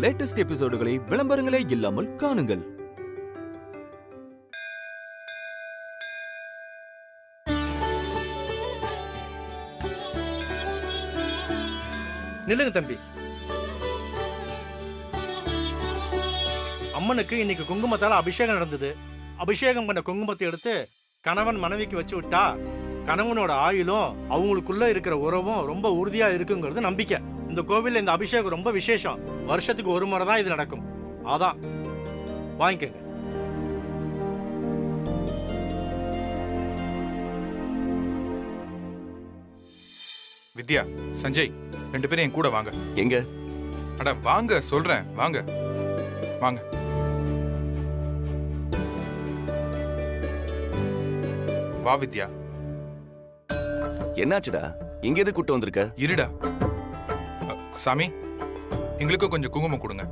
Latest எபிசோடுகளை விளம்பரங்களே இல்லாமல் காணுங்கள். நில்லுங்க தம்பி. அம்மனுக்கு இன்னைக்கு குங்குமத்தால அபிஷேகம் நடந்தது. அபிஷேகம் பண்ண குங்குமத்தை எடுத்து கணவன் மனைவிக்கு வச்சு விட்டா கணவனோட ஆயுளும் அவங்களுக்குள்ள இருக்கிற உறவும் ரொம்ப உறுதியா இருக்குங்கிறது நம்பிக்கை. இந்த கோவில்ல இந்த அபிஷேகம் ரொம்ப விசேஷம். வருஷத்துக்கு ஒரு முறை தான் இது நடக்கும். அதான் வாங்கிக்கங்க. வித்யா, சஞ்சய், 2 பேரும் என் கூட வாங்க. எங்க? அட வாங்க, சொல்றேன், வாங்க வாங்க. வா வித்யா. என்னாச்சுடா? இங்க எது கூட்டு வந்திருக்க? இருடா. சாமி, எங்களுக்கும் கொஞ்சம் குங்குமம் கொடுங்க.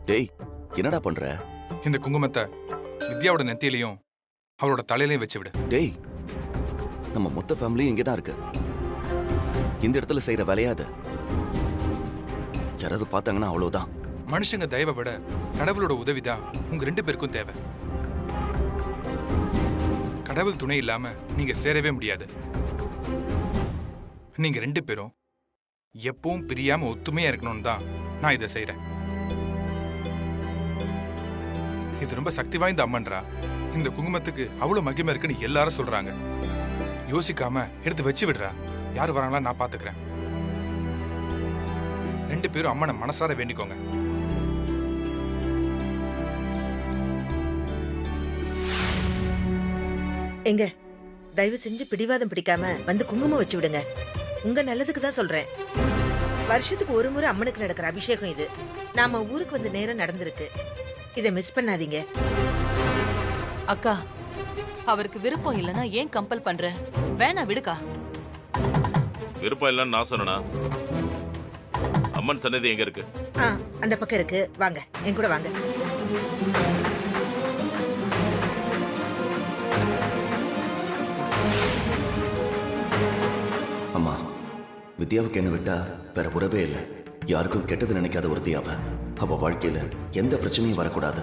டேய், என்னடா பண்ற? இந்த குங்குமத்தை வித்யாவோட நெத்தியிலையும் அவளோட தலையிலையும் வச்சு விடு. டேய், நம்ம மொத்த ஃபேமிலியும் இங்கதான் இருக்கு. இந்த இடத்துல செய்யற வேலையாது. யாராவது பார்த்தாங்கன்னா அவ்வளவுதான். மனுஷங்க தயவை விட கடவுளோட உதவிதான் உங்க 2 பேருக்கும் தேவை. கடவுள் துணை இல்லாம நீங்க சேரவே முடியாது. நீங்க 2 பேரும் எப்பவும் பிரியாம ஒத்துமையா இருக்கணும்னு தான் நான் இதை செய்யறேன். இது ரொம்ப சக்தி வாய்ந்த அம்மன்றா. இந்த குங்குமத்துக்கு அவ்வளவு மகிமை இருக்குன்னு எல்லாரும் சொல்றாங்க. யோசிக்காம எடுத்து வச்சு விடுறா. யாரு வராங்களா நான் பாத்துக்கிறேன். 2 பேரும் அம்மனை மனசார வேண்டிக்கோங்க. எங்க தயவு செஞ்சு பிடிவாதம் பிடிக்காம வந்து குங்குமம் வச்சு விடுங்க. உங்க நல்லதுக்கு தான் சொல்றேன். வருஷத்துக்கு ஒரு முறை அம்மனுக்கு நடக்கிற அபிஷேகம் இது. நாம ஊருக்கு வந்து நேரம் நடந்திருக்கு. இதை மிஸ் பண்ணாதீங்க. அக்கா, அவருக்கு விருப்பம் இல்லனா ஏன் கம்பல் பண்ற? வேணா விடுக்கா. விருப்பம் இல்லன்னு நான் சொன்னா? அம்மன் சன்னதி எங்க இருக்கு? அந்த பக்கம் இருக்கு. வாங்க, என் கூட வாங்க. அம்மா, வித்யாவுக்கு என்ன விட்டா வேற உறவே இல்லை. யாருக்கும் கெட்டது நினைக்காத ஒருத்தியாவ. அவ வாழ்க்கையில எந்த பிரச்சனையும் வரக்கூடாது.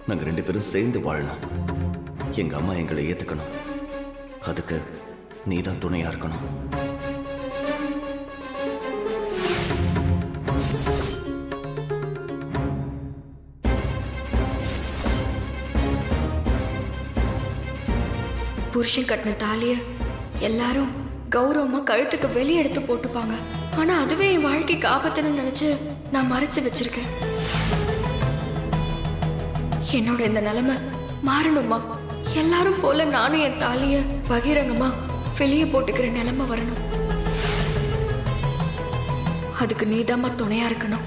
நாங்க 2 பேரும் சேர்ந்து வாழணும். எங்க அம்மா எங்களை ஏத்துக்கணும். அதுக்கு நீதான் துணையா இருக்கணும். புருஷன் கட்டின தாலிய எல்லாரும் கௌரவமா கழுத்துக்கு வெளியே எடுத்து போட்டுப்பாங்க. ஆனா அதுவே என் வாழ்க்கைக்கு ஆபத்துன்னு நினைச்சு நான் மறைச்சு வச்சிருக்கேன். என்னோட இந்த நிலைமை மாறணுமா? எல்லாரும் போல நானும் என் தாலிய பகிரங்கமா வெளியே போட்டுக்கிற நிலைமை வரணும். அதுக்கு நீதாம்மா துணையா இருக்கணும்.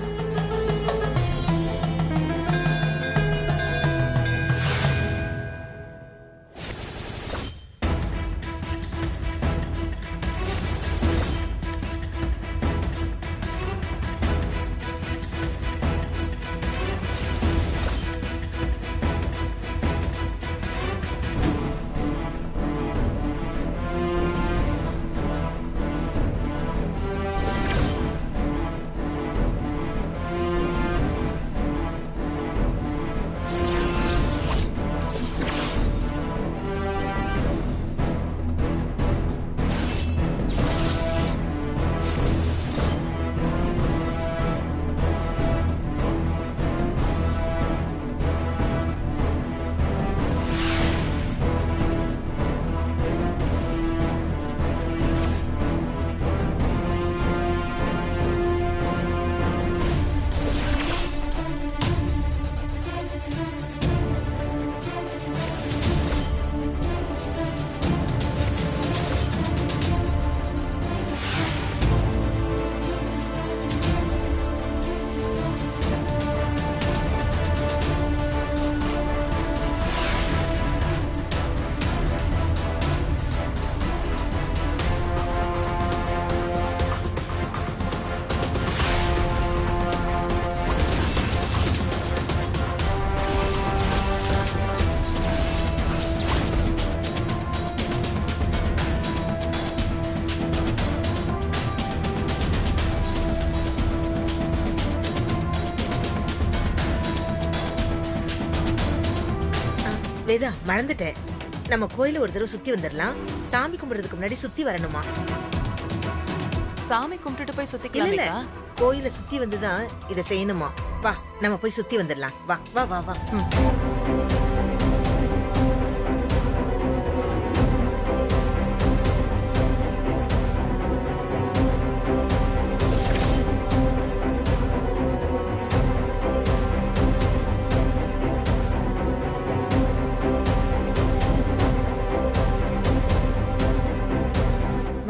வேதா மறந்துட்டேன். நம்ம கோயில ஒரு தடவை சுத்தி வந்துடலாம். சாமி கும்பிடுறதுக்கு முன்னாடி சுத்தி வரணுமா? சாமி கும்பிட்டுட்டு போய் இல்ல சுத்திக்கலாமேக்கா. கோயில சுத்தி வந்துதான் இத செய்யணுமா? வா நம்ம போய் சுத்தி வந்துடலாம். வா வா வா வா.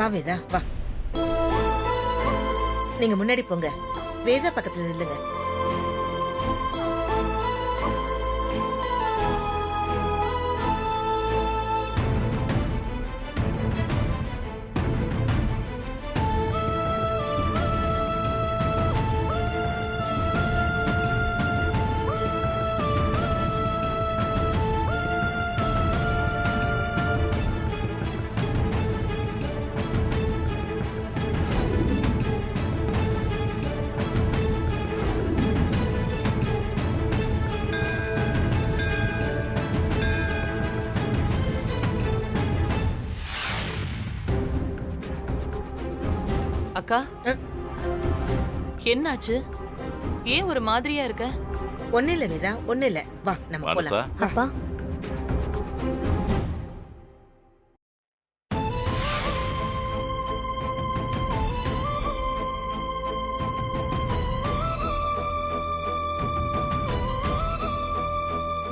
வா வேதா வா. நீங்க முன்னாடி போங்க, வேதா பக்கத்துல நில்லுங்க. அக்கா என்னாச்சு? ஏன் ஒரு மாதிரியா இருக்க? ஒண்ணு இல்ல வேதா, ஒண்ணு இல்ல. வா நம்ம மானசா போலாம். வா. அப்பா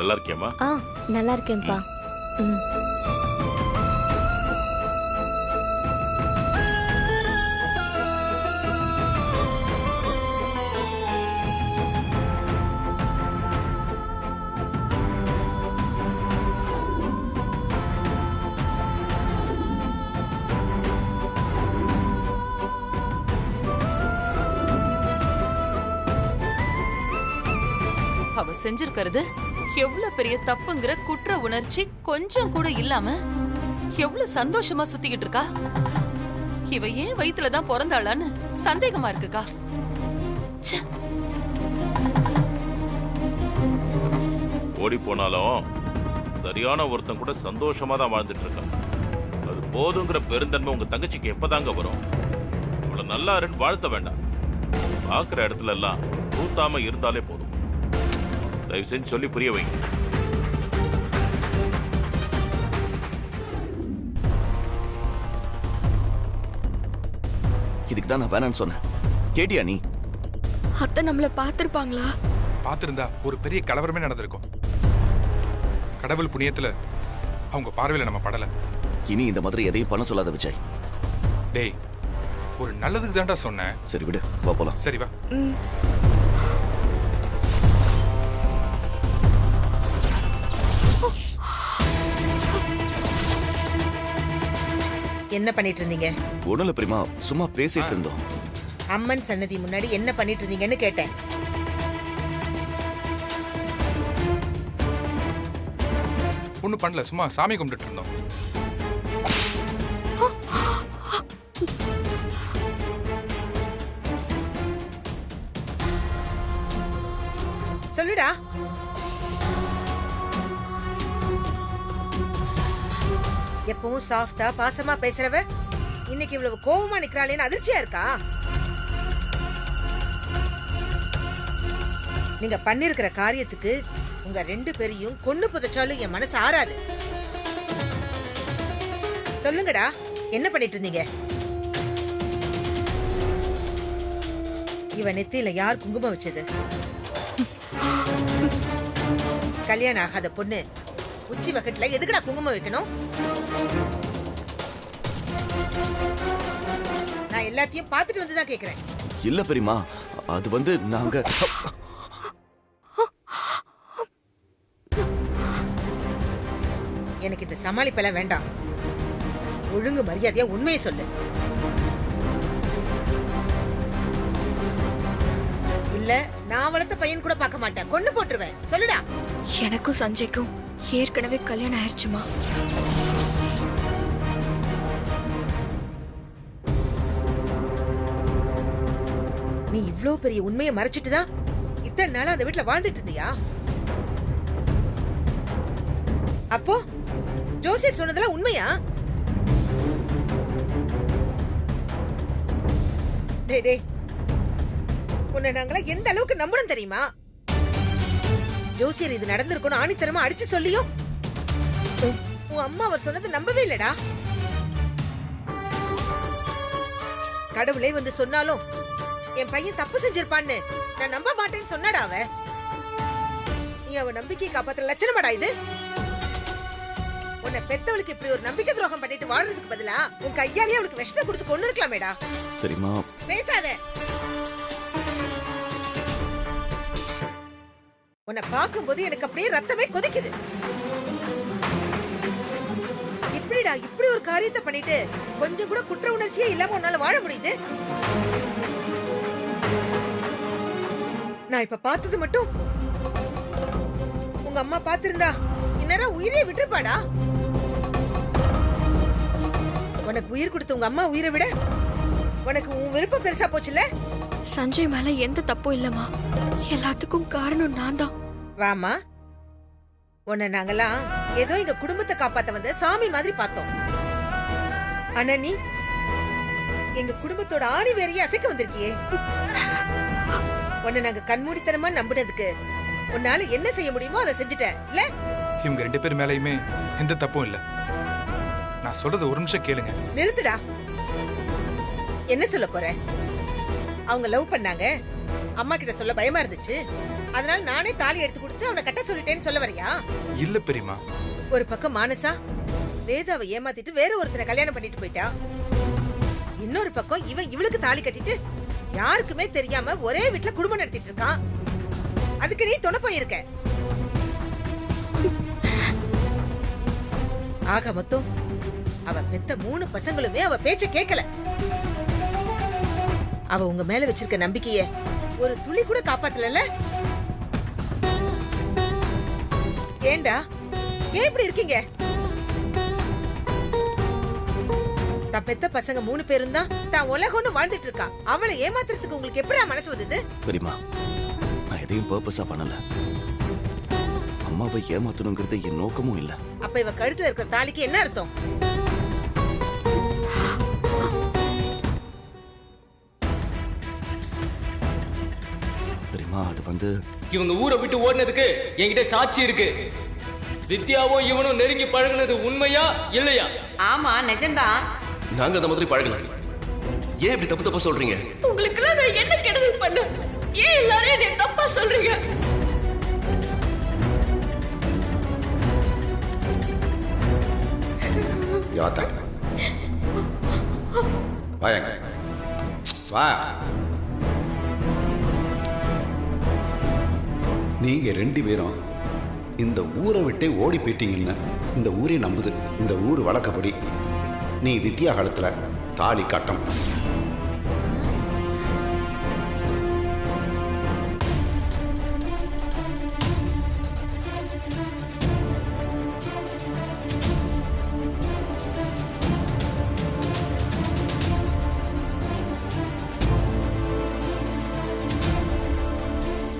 நல்லா இருக்கியம்மா? நல்லா இருக்கேன்ப்பா. ம். அவ செஞ்சிருக்கிறது எவ்வளவு பெரிய தப்புங்கிற குற்ற உணர்ச்சி கொஞ்சம் கூட இல்லாம எவ்வளவு சந்தோஷமா சுத்திக்கிட்டு இருக்கா. இவ ஏன் வயித்துலதான் பிறந்தாளான்னு சந்தேகமா இருக்குக்கா. ச்சே. ஓடி போனாலும் சரியான ஒருத்தன் கூட சந்தோஷமா தான் வாழ்ந்துட்டு இருக்கான். அது போதுங்கிற பெருந்தன்மை உங்க தங்கச்சிக்கு எப்பதாங்க வரும்? இவ்வளவு நல்லா இருன்னு வாழ்த்த வேண்டாம். பாக்குற இடத்துல எல்லாம் கூத்தாம இருந்தாலே போதும். தயவு செஞ்சு சொல்லி புரிய வைங்க. இதுக்கு தான் நான் வேணான்னு சொன்னேன். கேட்டியா நீ? அத்தை நம்மள பாத்திருப்பாங்களா? பார்த்திருந்தா ஒரு பெரிய கலவரமே நடந்திருக்கும். கடவுள் புண்ணியத்துல அவங்க பார்வையில நம்ம படல. இனி இந்த மாதிரி எதையும் பண்ண சொல்லாத விஜய். டேய், ஒரு நல்லதுக்கு தான்டா சொன்னேன். சரி விடு, வா போலாம். சரி வா. ம். என்ன பண்ணிட்டு இருந்தீங்க? ஒண்ணும் இல்ல பிரிமா, சும்மா பேசிட்டு இருந்தோம். அம்மன் சன்னதி முன்னாடி என்ன பண்ணிட்டு இருந்தீங்கன்னு கேட்டேன். ஒன்னும் பண்ணல, சும்மா சாமி கும்பிட்டுட்டு இருந்தோம். சொல்லுடா. எப்பவும் சாஃப்டா பாசமா பேசுறவ இன்னைக்கு இவ்வளவு கோவமா நிக்கிறாளேன்னு அதிர்ச்சியா இருக்கா? நீங்க பண்ணிருக்கிற காரியத்துக்கு உங்க ரெண்டு பேரையும் கொன்னு புதைச்சாலும் என் மனசு ஆறாது. சொல்லுங்கடா, என்ன பண்ணிட்டு இருந்தீங்க? இவ நெத்தியில யார் குங்குமம் வச்சது? கல்யாணம் ஆகாத பொண்ணு உச்சி வக்கத்துல எதுக்குடா குங்குமம் வைக்கணும்? நான் எல்லாத்தையும் பார்த்துட்டு வந்துதான் கேக்குறேன். இல்ல பெரியமா, அது வந்து நாங்க எனக்கு இந்த சமாளிப்பெல்லாம் வேண்டாம். ஒழுங்கு மரியாதையா உண்மையை சொல்லு. இல்ல நான் வளர்த்த பையன் கூட பார்க்க மாட்டேன், கொன்னு போட்டுருவேன். சொல்லுடா. எனக்கும் சஞ்சய்க்கும் ஏற்கனவே கல்யாணம் ஆயிடுச்சுமா. நீ இவ்ளோ பெரிய உண்மையை மறைச்சிட்டுதான் இத்தனை நாளா அந்த வீட்டுல வாழ்ந்துட்டு இருந்தியா? அப்போ ஜோசியர் சொன்னதெல்லாம் உண்மையா? டேய் டேய், உன்னை நாங்களா எந்த அளவுக்கு நம்பணும் தெரியுமா? ஜோசியர் இது நடந்திருக்கும்னு ஆணித்தரமா அடிச்சு சொல்லியும் உன் அம்மா அவர் சொன்னது நம்பவே இல்லடா. கடவுளே வந்து சொன்னாலும் என் பையன் தப்பு செஞ்சிருப்பான்னு நான் நம்ப மாட்டேன்னு சொன்னடா அவ. நீ அவ நம்பிக்கையை காப்பாத்துற லட்சணமாடா இது? உன்னை பெத்தவளுக்கு இப்படி ஒரு நம்பிக்கை துரோகம் பண்ணிட்டு வாழ்றதுக்கு பதிலா உன் கையாலேயே அவளுக்கு விஷத்தை கொடுத்து கொண்டு இருக்கலாமேடா. சரிம்மா, பேசாத. உன்னை பார்க்கும்போது எனக்கு அப்படியே ரத்தமே கொதிக்குது. இப்படிடா இப்படி ஒரு காரியத்தை பண்ணிட்டு கொஞ்சம் கூட குற்ற உணர்ச்சியே இல்லாம உன்னால வாழ முடியுது? நான் இப்ப பார்த்தது மட்டும் உங்க அம்மா பார்த்திருந்தா இந்நேரம் உயிரே விட்டுருப்பாடா. உனக்கு உயிர் கொடுத்த உங்க அம்மா உயிரை விட உனக்கு உன் விருப்பம் பெருசா போச்சுல? சஞ்சய் மேல எந்த தப்பும் இல்லம்மா, எல்லாத்துக்கும் காரணம் நான் தான். ராமா, உன்னை நாங்கெல்லாம் ஏதோ எங்க குடும்பத்தை காப்பாத்த வந்த சாமி மாதிரி பார்த்தோம். ஆனா நீ எங்க குடும்பத்தோட ஆணி வேறையே அசைக்க வந்திருக்கியே. உன்னை நாங்க கண்மூடித்தனமா நம்பினதுக்கு உன்னால என்ன செய்ய முடியுமோ அதை செஞ்சுட்ட இல்ல? இவங்க 2 பேர் மேலயுமே எந்த தப்பும் இல்ல. நான் சொல்றது ஒரு நிமிஷம் கேளுங்க. நிறுத்துடா. என்ன சொல்ல போற? அவங்க லவ் பண்ணாங்க, அம்மா கிட்ட சொல்ல பயமா இருந்துச்சு, அதனால நானே தாலி எடுத்து கொடுத்து அவனை கட்ட சொல்லிட்டேன்னு சொல்ல வரியா? இல்ல பெரியமா. ஒரு பக்கம் மானசா வேதாவை ஏமாத்திட்டு வேற ஒருத்தரை கல்யாணம் பண்ணிட்டு போயிட்டா. இன்னொரு பக்கம் இவன் இவளுக்கு தாலி கட்டிட்டு யாருக்குமே தெரியாம ஒரே வீட்டுல குடும்பம் நடத்திட்டு இருக்கான். அதுக்கு நீ துணை போயிருக்க. ஆக மொத்தம் அவ பெத்த 3 பசங்களுமே அவ பேச்ச கேட்கல. அவ உங்க மேல வச்சிருக்க நம்பிக்கைய ஒரு துளி கூட காப்பாத்தல. ஏண்டா ஏன் இப்படி இருக்கீங்க? தான் பெத்த பசங்க 3 பேரும் தான் தான் உலகம்னு வாழ்ந்துட்டு இருக்கா. அவளை ஏமாத்துறதுக்கு உங்களுக்கு எப்படியா மனசு வந்தது? பெரியமா, நான் எதையும் பர்பஸா பண்ணல. அம்மாவை ஏமாத்தணுங்கிறது என் நோக்கமும் இல்ல. அப்ப இவ கழுத்துல இருக்கிற தாலிக்கு என்ன அர்த்தம்? பெரியமா, அது வந்து இவங்க ஊரை விட்டு ஓடினதுக்கு என்கிட்ட சாட்சி இருக்கு. வித்யாவும் இவனும் நெருங்கி பழகுனது உண்மையா இல்லையா? ஆமா, நிஜம்தான். நாங்க அந்த மாதிரி பழகல. ஏன் இப்படி தப்பு தப்பா சொல்றீங்க? உங்களுக்கு நான் என்ன கெடுதல் பண்ண? ஏன் எல்லாரும் என்னை தப்பா சொல்றீங்க? யாத்தா வாங்க வா. நீங்க 2 பேரும் இந்த ஊரை விட்டே ஓடி போயிட்டீங்கன்னு இந்த ஊரே நம்புது. இந்த ஊர் வழக்கப்படி நீ வித்யா காலத்துல தாலி கட்டம்.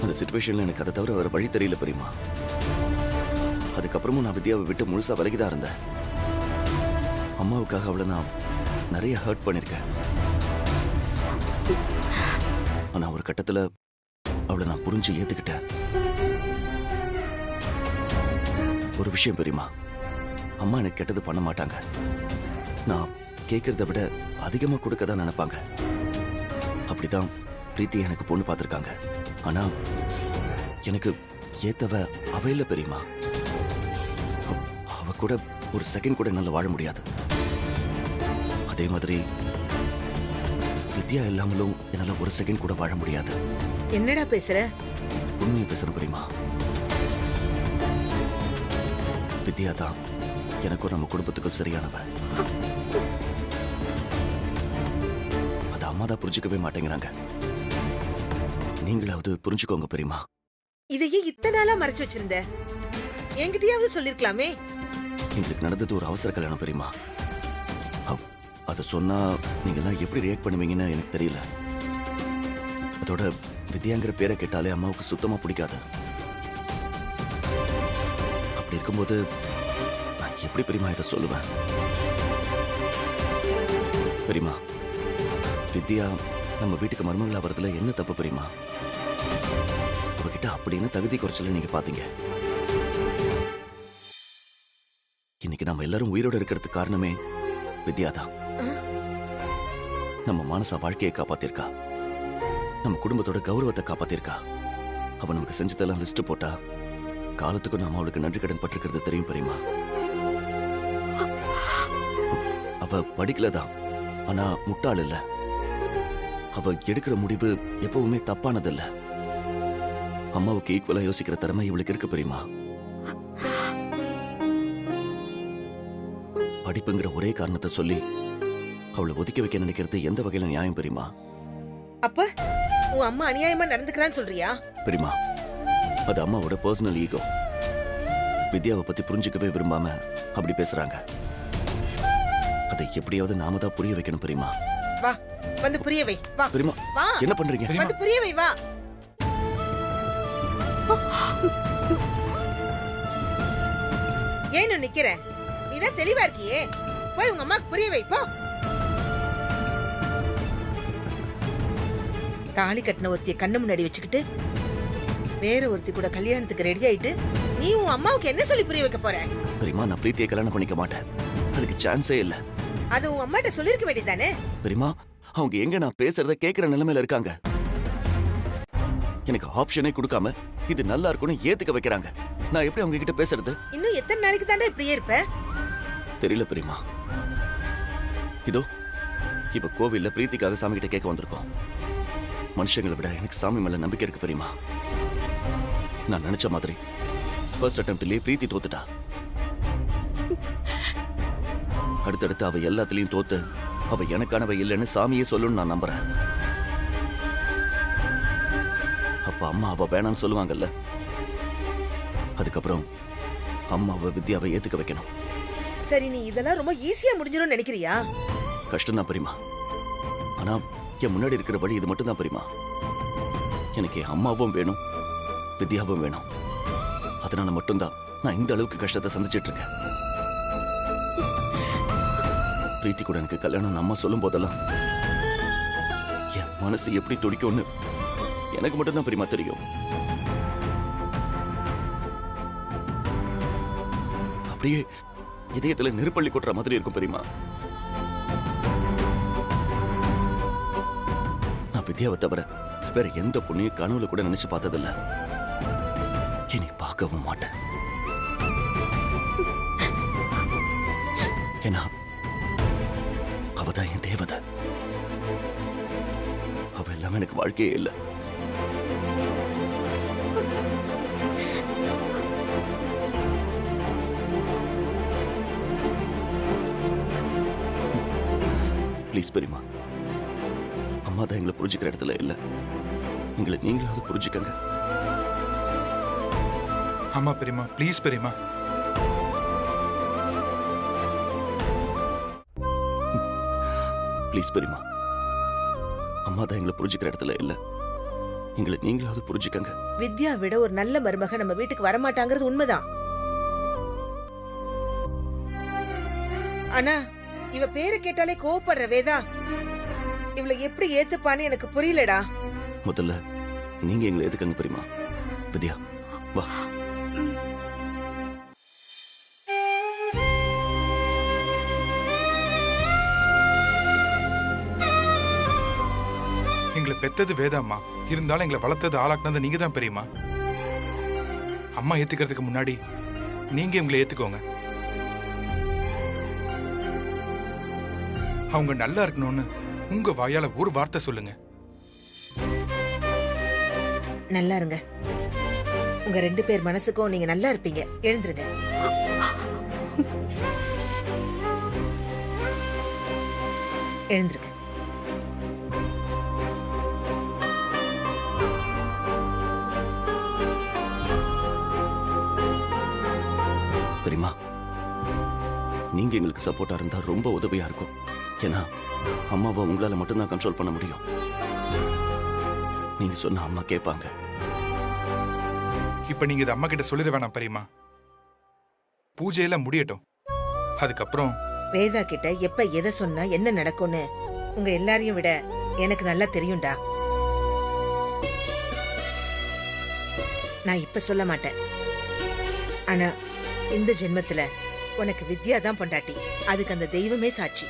அந்த சிச்சுவேஷன்ல எனக்கு அதை தவிர வேற வழி தெரியல பெரியமா. அதுக்கப்புறமும் நான் வித்யாவை விட்டு முழுசா விலகிதான் இருந்தேன். அம்மாவுக்காக அவளை நான் நிறைய ஹர்ட் பண்ணிருக்கேன். ஆனா ஒரு கட்டத்துல அவளை நான் புரிஞ்சு ஏத்துக்கிட்டேன். ஒரு விஷயம் பெரியமா, அம்மா எனக்கு கெட்டது பண்ண மாட்டாங்க. நான் கேட்கறத விட அதிகமா கொடுக்க தான் நினைப்பாங்க. அப்படிதான் பிரீத்தி எனக்கு பொண்ணு பார்த்திருக்காங்க. ஆனா எனக்கு ஏத்தவ அவ இல்ல பெரியமா. அவ கூட ஒரு செகண்ட் கூட என்னால வாழ முடியாது. அதே மாதிரி வித்யா இல்லாமலும் என்னால ஒரு செகண்ட் கூட வாழ முடியாது. என்னடா பேசுற? உண்மையை பேசுறேன் பெரியமா. வித்யா தான் எனக்கும் நம்ம குடும்பத்துக்கும் சரியானவ. அது அம்மா தான் புரிஞ்சுக்கவே மாட்டேங்கிறாங்க. நீங்களாவது புரிஞ்சுக்கோங்க பெரியமா. இதையே இத்தனை நாளா மறைச்சு வச்சிருந்த? என்கிட்டயாவது சொல்லிருக்கலாமே. எங்களுக்கு நடந்தது ஒரு அவசர கல்யாணம் பெரியமா. அதை சொன்னா நீங்க எல்லாம் எப்படி ரியாக்ட் பண்ணுவீங்கன்னு எனக்கு தெரியல. அதோட வித்யாங்கிற பேரை கேட்டாலே அம்மாவுக்கு சுத்தமா பிடிக்காது. அப்படி இருக்கும்போது நான் எப்படி பெரியமா இதை சொல்லுவேன்? பெரியமா, வித்யா நம்ம வீட்டுக்கு மருமகளா வரதுல என்ன தப்பு பெரியமா? அவகிட்ட அப்படின்னு தகுதி குறைச்சல நீங்க பாத்தீங்க. இன்னைக்கு நம்ம எல்லாரும் உயிரோட இருக்கிறதுக்கு காரணமே வித்யா தான். நம்ம மானசா வாழ்க்கையை காப்பாத்திருக்கா, நம்ம குடும்பத்தோட கௌரவத்தை காப்பாத்திருக்கா. அவ நமக்கு செஞ்சதெல்லாம் லிஸ்ட் போட்டா காலத்துக்கும் நாம அவளுக்கு நன்றி கடன் பட்டிருக்கிறது தெரியும் பெரியமா. அவ படிக்கலதான், ஆனா முட்டாள் இல்ல. அவ எடுக்கிற முடிவு எப்பவுமே தப்பானது இல்ல. அம்மாவுக்கு ஈக்குவலா யோசிக்கிற திறமை இவளுக்கு இருக்கு பெரியமா. படிப்புங்கிற ஒரே காரணத்தை சொல்லி அவளை ஒதுக்கி வைக்க நினைக்கிறது எந்த வகையில நியாயம் பெரியமா? அப்ப உன் அம்மா அநியாயமா நடந்துக்கிறான்னு சொல்றியா? பெரியமா, அது அம்மாவோட பர்சனல் ஈகோ. வித்யாவை பத்தி புரிஞ்சுக்கவே விரும்பாம அப்படி பேசுறாங்க. அதை எப்படியாவது நாம தான் புரிய வைக்கணும் பெரியமா. வா, வந்து புரிய வை. வா பெரியமா, வா. என்ன பண்றீங்க? வந்து புரிய வை, வா. ஏன் நிக்கிற? நீதான் தெளிவா இருக்கியே, போய் உங்க அம்மாக்கு புரிய வை போ. தாலி கட்டின ஒருத்திய கண்ணு முன்னாடி வச்சுக்கிட்டு வேற ஒருத்தி கூட கல்யாணத்துக்கு ரெடி ஆயிட்டு நீ உன் அம்மாவுக்கு என்ன சொல்லி புரிய வைக்க போற? பெரியமா, நான் பிரீத்தியை கல்யாணம் பண்ணிக்க மாட்டேன். அதுக்கு சான்ஸே இல்ல. அது உன் அம்மாட்ட சொல்லிருக்க வேண்டியதானே? பெரியமா, அவங்க எங்க நான் பேசுறத கேக்குற நிலைமையில இருக்காங்க. எனக்கு ஆப்ஷனே கொடுக்காம இது நல்லா இருக்கும்னு ஏத்துக்க வைக்கிறாங்க. நான் எப்படி அவங்க கிட்ட பேசுறது? இன்னும் எத்தனை நாளைக்கு தாண்டா இப்படியே இருப்ப? தெரியல பெரியமா. இதோ இப்ப கோவில்ல பிரீத்திக்காக சாமி கிட்ட கேட்க வந்திருக்கோம். மனுஷங்களை விட எனக்கு சாமி மேல நம்பிக்கை இருக்கு பெரியமா. நான் நினைச்ச மாதிரி ஃபர்ஸ்ட் அட்டெம்ப்ட்லயே பிரீத்தி தோத்துட்டா. அடுத்தடுத்து அவ எல்லாத்துலயும் தோத்து அவ எனக்கானவ இல்லைன்னு சாமியே சொல்லுன்னு நான் நம்புறேன். அப்ப அம்மா அவ வேணான்னு சொல்லுவாங்கல்ல. அதுக்கப்புறம் அம்மாவை வித்யாவை ஏத்துக்க வைக்கணும். சரி, நீ இதெல்லாம் ரொம்ப ஈஸியா முடிஞ்சிடும் நினைக்கிறியா? கஷ்டம் தான் பெரியமா. ஆனா என் முன்னாடி இருக்கிற வழி இது மட்டும் தான் பெரியமா. எனக்கு என் அம்மாவும் வேணும், வித்யாவும் வேணும். அதனால மட்டும்தான் நான் இந்த அளவுக்கு கஷ்டத்தை சந்திச்சிட்டு இருக்கேன். பிரீத்தி கூட எனக்கு கல்யாணம் அம்மா சொல்லும் போதெல்லாம் என் மனசு எப்படி துடிக்கும்னு எனக்கு மட்டும்தான் பெரியமா தெரியும். அப்படியே இதயத்துல நெருப்பள்ளி கொட்டுற மாதிரி இருக்கும் பெரியமா. நான் வித்யாவை தவிர வேற எந்த பொண்ணையும் கனவுல கூட நினைச்சு பார்த்ததில்ல. இனி பார்க்கவும் மாட்டேன். ஏன்னா அவதான் என் தேவதை. அவ எல்லாமே எனக்கு வாழ்க்கையே இல்லை. ப்ளீஸ் பெரியமா, அம்மா தான் எங்களை புரிஞ்சுக்கிற இடத்துல இல்ல. எங்களை நீங்களாவது புரிஞ்சுக்கங்க. ஆமா பெரியமா, ப்ளீஸ் பெரியமா. ப்ளீஸ் பெரியமா, அம்மா தான் எங்களை புரிஞ்சுக்கிற இடத்துல இல்ல. எங்களை நீங்களாவது புரிஞ்சுக்கங்க. வித்யா விட ஒரு நல்ல மருமக நம்ம வீட்டுக்கு வரமாட்டாங்கிறது உண்மைதான். ஆனா இவ பேரை கேட்டாலே கோவப்படுற வேதா, இவளை எப்படி ஏத்துப்பான்னு எனக்கு புரியலடா. முதல்ல நீங்க எங்களை எதுக்கங்க பெரியமா. வித்யா வா. எங்களை பெத்தது வேதாம்மா, இருந்தாலும் எங்களை வளர்த்தது ஆளாக்குனது நீங்க தான் பெரியமா. அம்மா ஏத்துக்கிறதுக்கு முன்னாடி நீங்க எங்களை ஏத்துக்கோங்க. அவங்க நல்லா இருக்கணும்னு உங்க வாயால ஒரு வார்த்தை சொல்லுங்க. நல்லா இருங்க. உங்க 2 பேர் மனசுக்கும் நீங்க நல்லா இருப்பீங்க. எழுந்துருங்க. எழுந்துருங்க. பெரியமா, நீங்க எங்களுக்கு சப்போர்ட்டா இருந்தா ரொம்ப உதவியா இருக்கும். ஏன்னா அம்மாவை உங்களால மட்டும்தான் கண்ட்ரோல் பண்ண முடியும். நீங்க சொன்ன அம்மா கேட்பாங்க. இப்ப நீங்க இதை அம்மா கிட்ட சொல்லிட வேணாம் பெரியமா. பூஜையெல்லாம் முடியட்டும். அதுக்கப்புறம் வேதா கிட்ட எப்ப எதை சொன்னா என்ன நடக்கும்னு உங்க எல்லாரையும் விட எனக்கு நல்லா தெரியும்டா. நான் இப்ப சொல்ல மாட்டேன். ஆனா இந்த ஜென்மத்துல உனக்கு வித்யா தான் பொண்டாட்டி. அதுக்கு அந்த தெய்வமே சாட்சி.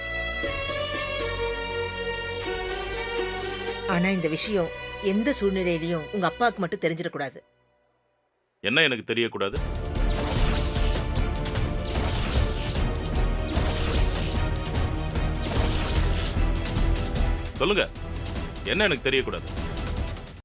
ஆனா இந்த விஷயம் எந்த சூழ்நிலையிலயும் உங்க அப்பாவுக்கு மட்டும் தெரிஞ்சிடக்கூடாது. என்ன எனக்கு தெரியக்கூடாது? சொல்லுங்க, என்ன எனக்கு தெரியக்கூடாது?